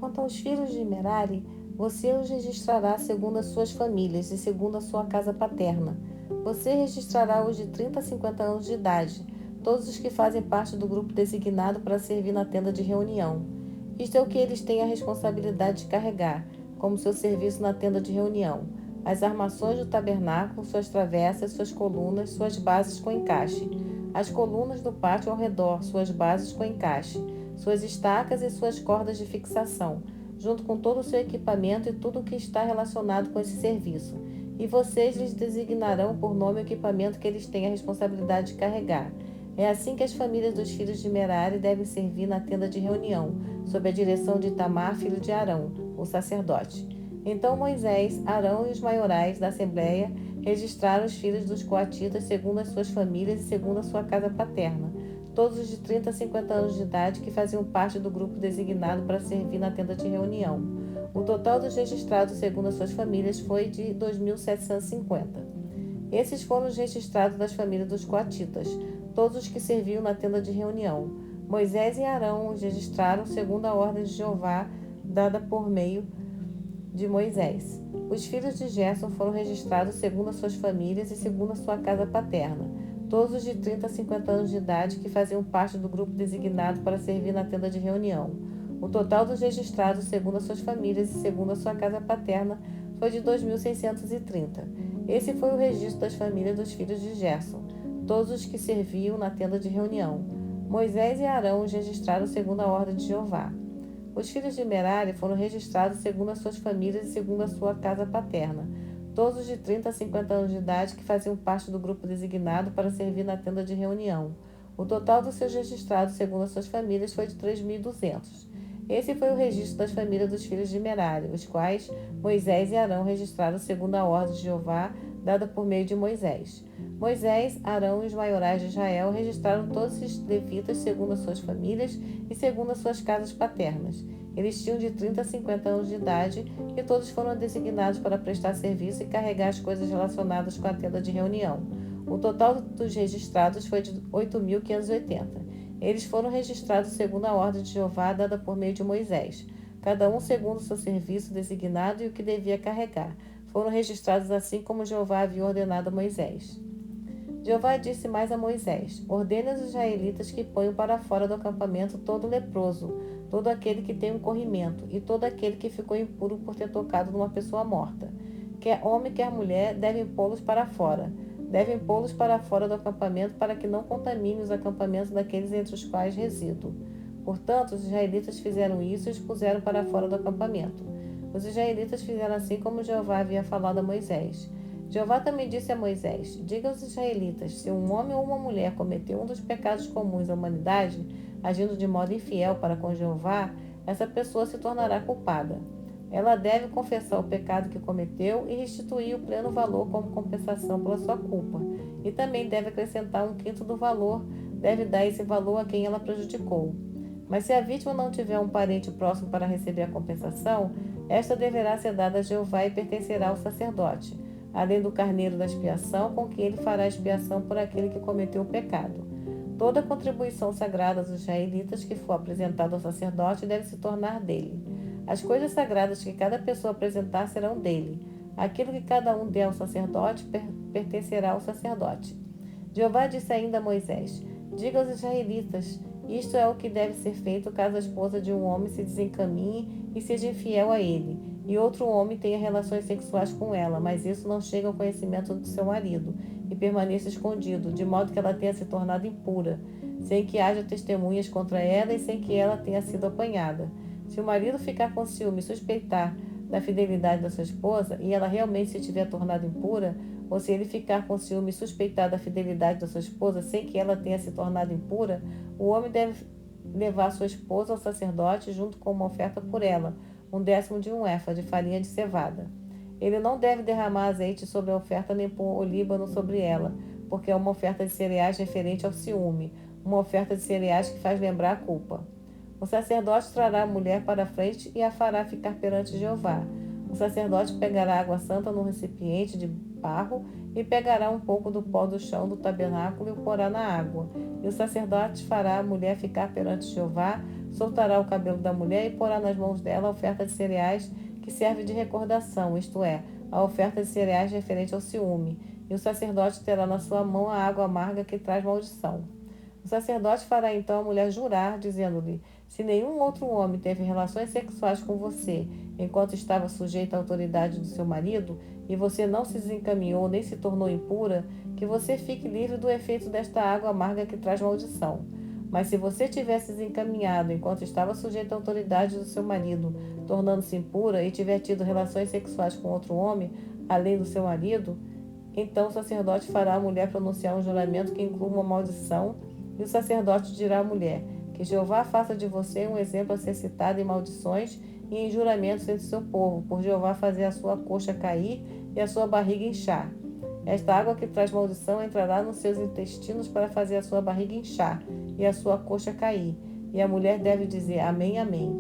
Quanto aos filhos de Merari, você os registrará segundo as suas famílias e segundo a sua casa paterna. Você registrará os de 30 a 50 anos de idade, todos os que fazem parte do grupo designado para servir na tenda de reunião. Isto é o que eles têm a responsabilidade de carregar, como seu serviço na tenda de reunião: as armações do tabernáculo, suas travessas, suas colunas, suas bases com encaixe, as colunas do pátio ao redor, suas bases com encaixe, suas estacas e suas cordas de fixação, junto com todo o seu equipamento e tudo o que está relacionado com esse serviço. E vocês lhes designarão por nome o equipamento que eles têm a responsabilidade de carregar. É assim que as famílias dos filhos de Merari devem servir na tenda de reunião, sob a direção de Itamar, filho de Arão, o sacerdote. Então Moisés, Arão e os maiorais da Assembleia registraram os filhos dos coatitas segundo as suas famílias e segundo a sua casa paterna, todos os de 30 a 50 anos de idade que faziam parte do grupo designado para servir na tenda de reunião. O total dos registrados segundo as suas famílias foi de 2.750. Esses foram os registrados das famílias dos coatitas, todos os que serviam na tenda de reunião. Moisés e Arão os registraram segundo a ordem de Jeová dada por meio de Moisés. Os filhos de Gerson foram registrados segundo as suas famílias e segundo a sua casa paterna, todos os de 30 a 50 anos de idade que faziam parte do grupo designado para servir na tenda de reunião. O total dos registrados segundo as suas famílias e segundo a sua casa paterna foi de 2.630. Esse foi o registro das famílias dos filhos de Gerson, todos os que serviam na tenda de reunião. Moisés e Arão os registraram segundo a ordem de Jeová. Os filhos de Merari foram registrados segundo as suas famílias e segundo a sua casa paterna, todos de 30 a 50 anos de idade que faziam parte do grupo designado para servir na tenda de reunião. O total dos seus registrados segundo as suas famílias foi de 3.200. Esse foi o registro das famílias dos filhos de Merari, os quais Moisés e Arão registraram segundo a ordem de Jeová dada por meio de Moisés. Moisés, Arão e os maiorais de Israel registraram todos os levitas segundo as suas famílias e segundo as suas casas paternas. Eles tinham de 30 a 50 anos de idade e todos foram designados para prestar serviço e carregar as coisas relacionadas com a tenda de reunião. O total dos registrados foi de 8.580. Eles foram registrados segundo a ordem de Jeová dada por meio de Moisés, cada um segundo o seu serviço designado e o que devia carregar. Foram registrados assim como Jeová havia ordenado a Moisés. Jeová disse mais a Moisés: ordene aos israelitas que ponham para fora do acampamento todo leproso, todo aquele que tem um corrimento, e todo aquele que ficou impuro por ter tocado numa pessoa morta. Quer homem, quer mulher, devem pô-los para fora. Devem pô-los para fora do acampamento para que não contamine os acampamentos daqueles entre os quais resido. Portanto, os israelitas fizeram isso e os puseram para fora do acampamento. Os israelitas fizeram assim como Jeová havia falado a Moisés. Jeová também disse a Moisés: diga aos israelitas, se um homem ou uma mulher cometeu um dos pecados comuns da humanidade, agindo de modo infiel para com Jeová, essa pessoa se tornará culpada. Ela deve confessar o pecado que cometeu e restituir o pleno valor como compensação pela sua culpa. E também deve acrescentar um quinto do valor, deve dar esse valor a quem ela prejudicou. Mas se a vítima não tiver um parente próximo para receber a compensação, esta deverá ser dada a Jeová e pertencerá ao sacerdote, além do carneiro da expiação, com que ele fará expiação por aquele que cometeu o pecado. Toda contribuição sagrada dos israelitas que for apresentada ao sacerdote deve se tornar dele. As coisas sagradas que cada pessoa apresentar serão dele. Aquilo que cada um der ao sacerdote pertencerá ao sacerdote. Jeová disse ainda a Moisés: diga aos israelitas, isto é o que deve ser feito caso a esposa de um homem se desencaminhe e seja infiel a ele, e outro homem tenha relações sexuais com ela, mas isso não chega ao conhecimento do seu marido, e permaneça escondido, de modo que ela tenha se tornado impura, sem que haja testemunhas contra ela e sem que ela tenha sido apanhada. Se o marido ficar com ciúme e suspeitar da fidelidade da sua esposa, e ela realmente se tiver tornado impura, ou se ele ficar com ciúme e suspeitar da fidelidade da sua esposa sem que ela tenha se tornado impura, o homem deve levar sua esposa ao sacerdote junto com uma oferta por ela, 1/10 de um efa de farinha de cevada. Ele não deve derramar azeite sobre a oferta nem pôr olíbano sobre ela, porque é uma oferta de cereais referente ao ciúme, uma oferta de cereais que faz lembrar a culpa. O sacerdote trará a mulher para a frente e a fará ficar perante Jeová. O sacerdote pegará água santa num recipiente de barro e pegará um pouco do pó do chão do tabernáculo e o porá na água. E o sacerdote fará a mulher ficar perante Jeová soltará o cabelo da mulher e porá nas mãos dela a oferta de cereais que serve de recordação, isto é, a oferta de cereais referente ao ciúme, e o sacerdote terá na sua mão a água amarga que traz maldição. O sacerdote fará então a mulher jurar, dizendo-lhe: se nenhum outro homem teve relações sexuais com você enquanto estava sujeita à autoridade do seu marido, e você não se desencaminhou nem se tornou impura, que você fique livre do efeito desta água amarga que traz maldição. Mas se você tivesse desencaminhado enquanto estava sujeita à autoridade do seu marido, tornando-se impura, e tiver tido relações sexuais com outro homem, além do seu marido, então o sacerdote fará a mulher pronunciar um juramento que inclua uma maldição, e o sacerdote dirá à mulher: que Jeová faça de você um exemplo a ser citado em maldições e em juramentos entre seu povo, por Jeová fazer a sua coxa cair e a sua barriga inchar. Esta água que traz maldição entrará nos seus intestinos para fazer a sua barriga inchar e a sua coxa cair. E a mulher deve dizer amém, amém.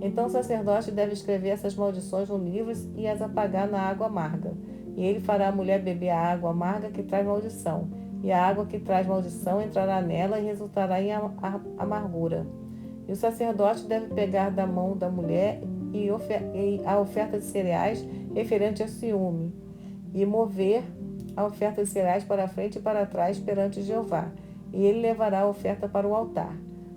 Então o sacerdote deve escrever essas maldições no livro e as apagar na água amarga. E ele fará a mulher beber a água amarga que traz maldição. E a água que traz maldição entrará nela e resultará em amargura. E o sacerdote deve pegar da mão da mulher e a oferta de cereais referente ao ciúme, e mover a oferta de cereais para frente e para trás perante Jeová, e ele levará a oferta para o altar.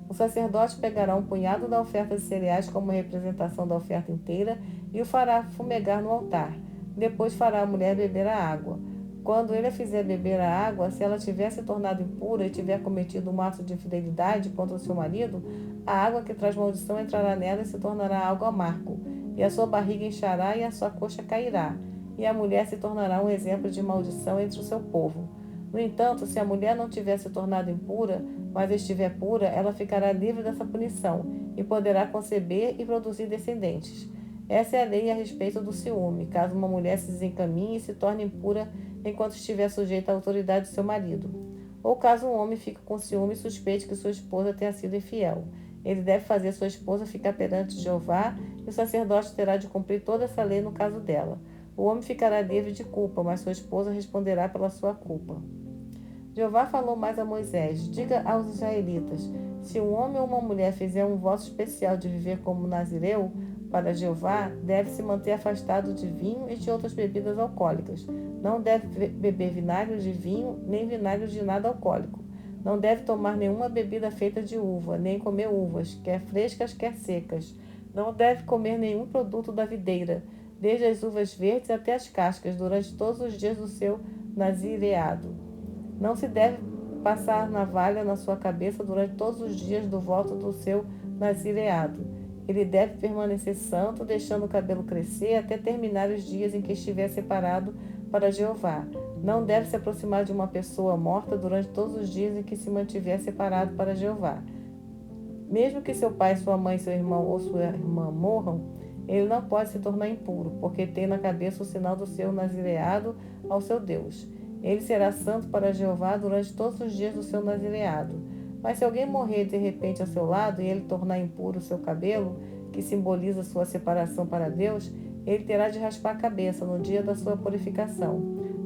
O sacerdote pegará um punhado da oferta de cereais como representação da oferta inteira e o fará fumegar no altar. Depois fará a mulher beber a água. Quando ele a fizer beber a água, se ela tiver se tornado impura e tiver cometido um ato de infidelidade contra o seu marido, a água que traz maldição entrará nela e se tornará algo amargo, e a sua barriga inchará e a sua coxa cairá, e a mulher se tornará um exemplo de maldição entre o seu povo. No entanto, se a mulher não tiver se tornado impura, mas estiver pura, ela ficará livre dessa punição e poderá conceber e produzir descendentes. Essa é a lei a respeito do ciúme, caso uma mulher se desencaminhe e se torne impura enquanto estiver sujeita à autoridade do seu marido. Ou caso um homem fique com ciúme e suspeite que sua esposa tenha sido infiel. Ele deve fazer sua esposa ficar perante Jeová, e o sacerdote terá de cumprir toda essa lei no caso dela. O homem ficará livre de culpa, mas sua esposa responderá pela sua culpa. Jeová falou mais a Moisés: diga aos israelitas: se um homem ou uma mulher fizer um voto especial de viver como nazireu para Jeová, deve se manter afastado de vinho e de outras bebidas alcoólicas. Não deve beber vinagre de vinho, nem vinagre de nada alcoólico. Não deve tomar nenhuma bebida feita de uva, nem comer uvas, quer frescas, quer secas. Não deve comer nenhum produto da videira, desde as uvas verdes até as cascas, durante todos os dias do seu nazireado. Não se deve passar navalha na sua cabeça durante todos os dias do voto do seu nazireado. Ele deve permanecer santo, deixando o cabelo crescer até terminar os dias em que estiver separado para Jeová. Não deve se aproximar de uma pessoa morta durante todos os dias em que se mantiver separado para Jeová. Mesmo que seu pai, sua mãe, seu irmão ou sua irmã morram, ele não pode se tornar impuro, porque tem na cabeça o sinal do seu nazireado ao seu Deus. Ele será santo para Jeová durante todos os dias do seu nazireado. Mas se alguém morrer de repente ao seu lado e ele tornar impuro o seu cabelo, que simboliza sua separação para Deus, ele terá de raspar a cabeça no dia da sua purificação.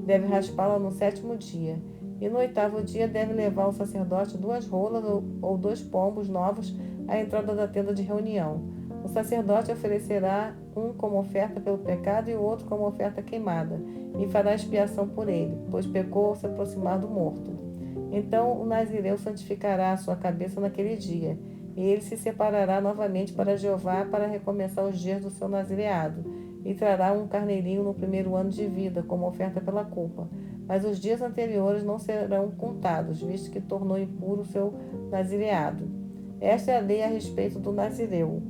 Deve raspá-la no 7º dia. E no 8º dia deve levar o sacerdote 2 rolas ou 2 pombos novos à entrada da tenda de reunião. O sacerdote oferecerá um como oferta pelo pecado e o outro como oferta queimada, e fará expiação por ele, pois pecou ao se aproximar do morto. Então o nazireu santificará a sua cabeça naquele dia, e ele se separará novamente para Jeová para recomeçar os dias do seu nazireado, e trará um carneirinho no 1º ano de vida, como oferta pela culpa. Mas os dias anteriores não serão contados, visto que tornou impuro o seu nazireado. Esta é a lei a respeito do nazireu.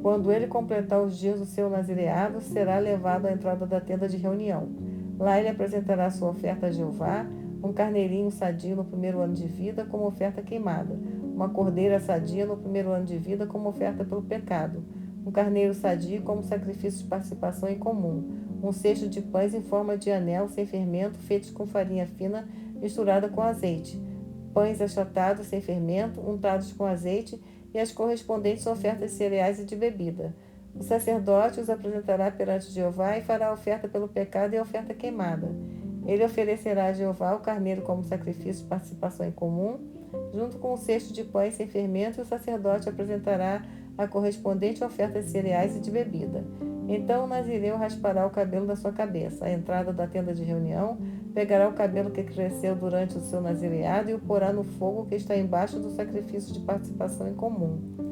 Quando ele completar os dias do seu nazireado, será levado à entrada da tenda de reunião. Lá ele apresentará sua oferta a Jeová, um carneirinho sadio no 1º ano de vida como oferta queimada, uma cordeira sadia no 1º ano de vida como oferta pelo pecado, um carneiro sadio como sacrifício de participação em comum, um cesto de pães em forma de anel sem fermento, feitos com farinha fina misturada com azeite, pães achatados sem fermento, untados com azeite, e as correspondentes ofertas de cereais e de bebida. O sacerdote os apresentará perante Jeová e fará a oferta pelo pecado e a oferta queimada. Ele oferecerá a Jeová o carneiro como sacrifício de participação em comum junto com um cesto de pães sem fermento, e o sacerdote apresentará a correspondente oferta de cereais e de bebida. Então o nazireu raspará o cabelo da sua cabeça. À entrada da tenda de reunião, pegará o cabelo que cresceu durante o seu nazireado e o porá no fogo que está embaixo do sacrifício de participação em comum.